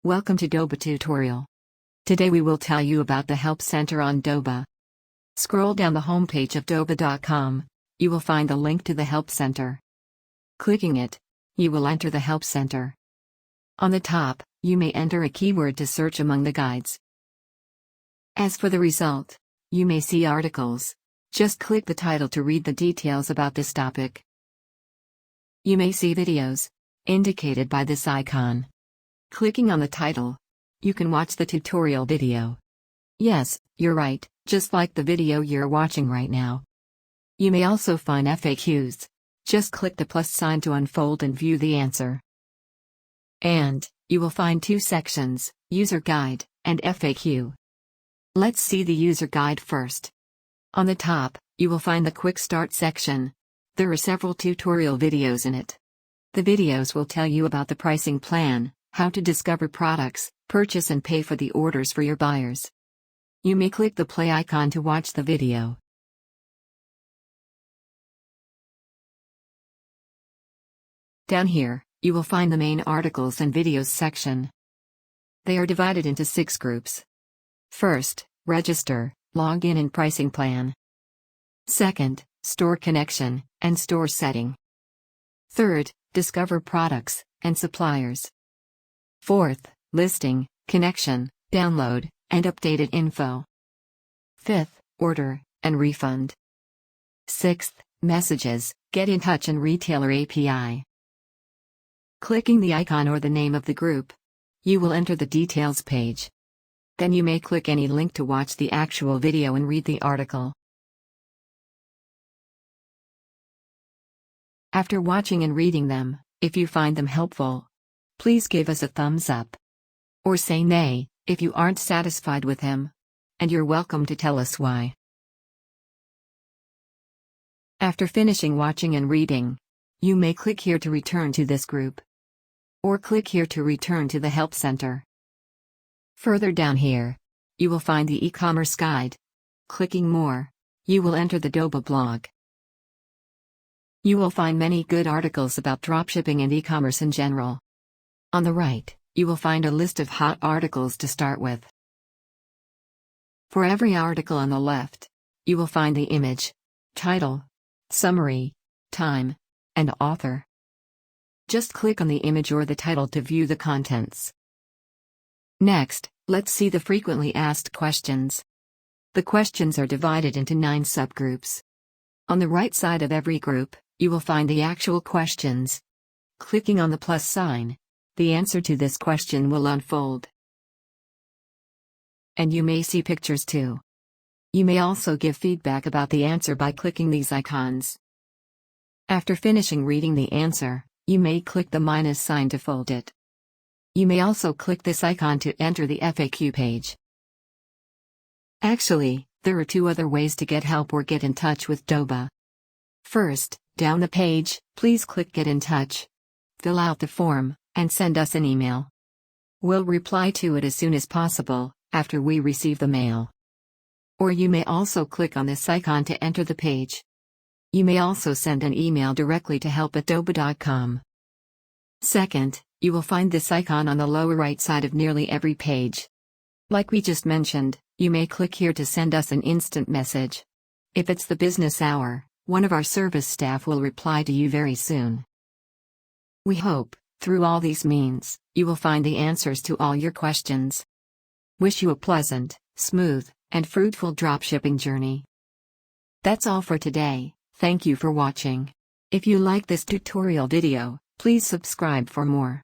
Welcome to Doba tutorial. Today we will tell you about the Help Center on Doba. Scroll down the homepage of Doba.com, you will find the link to the Help Center. Clicking it, you will enter the Help Center. On the top, you may enter a keyword to search among the guides. As for the result, you may see articles. Just click the title to read the details about this topic. You may see videos, indicated by this icon. Clicking on the title, you can watch the tutorial video. Yes, you're right, just like the video you're watching right now. You may also find FAQs. Just click the plus sign to unfold and view the answer. And you will find two sections, User Guide and FAQ. Let's see the User Guide first. On the top, you will find the Quick Start section. There are several tutorial videos in it. The videos will tell you about the pricing plan, how to discover products, purchase and pay for the orders for your buyers. You may click the play icon to watch the video. Down here, you will find the main articles and videos section. They are divided into 6 groups. First, register, login and pricing plan. Second, store connection and store setting. Third, discover products and suppliers. Fourth, listing, connection, download, and updated info. Fifth, order and refund. Sixth, messages, get in touch and retailer API. Clicking the icon or the name of the group, you will enter the details page. Then you may click any link to watch the actual video and read the article. After watching and reading them, if you find them helpful, please give us a thumbs up. Or say nay, if you aren't satisfied with him. And you're welcome to tell us why. After finishing watching and reading, you may click here to return to this group. Or click here to return to the Help Center. Further down here, you will find the e-commerce guide. Clicking more, you will enter the Doba blog. You will find many good articles about dropshipping and e-commerce in general. On the right, you will find a list of hot articles to start with. For every article on the left, you will find the image, title, summary, time, and author. Just click on the image or the title to view the contents. Next, let's see the frequently asked questions. The questions are divided into 9 subgroups. On the right side of every group, you will find the actual questions. Clicking on the plus sign, the answer to this question will unfold. And you may see pictures too. You may also give feedback about the answer by clicking these icons. After finishing reading the answer, you may click the minus sign to fold it. You may also click this icon to enter the FAQ page. Actually, there are 2 other ways to get help or get in touch with Doba. First, down the page, please click Get in Touch. Fill out the form, and send us an email. We'll reply to it as soon as possible, after we receive the mail. Or you may also click on this icon to enter the page. You may also send an email directly to help@doba.com. Second, you will find this icon on the lower right side of nearly every page. Like we just mentioned, you may click here to send us an instant message. If it's the business hour, one of our service staff will reply to you very soon. We hope, through all these means, you will find the answers to all your questions. Wish you a pleasant, smooth, and fruitful dropshipping journey. That's all for today. Thank you for watching. If you like this tutorial video, please subscribe for more.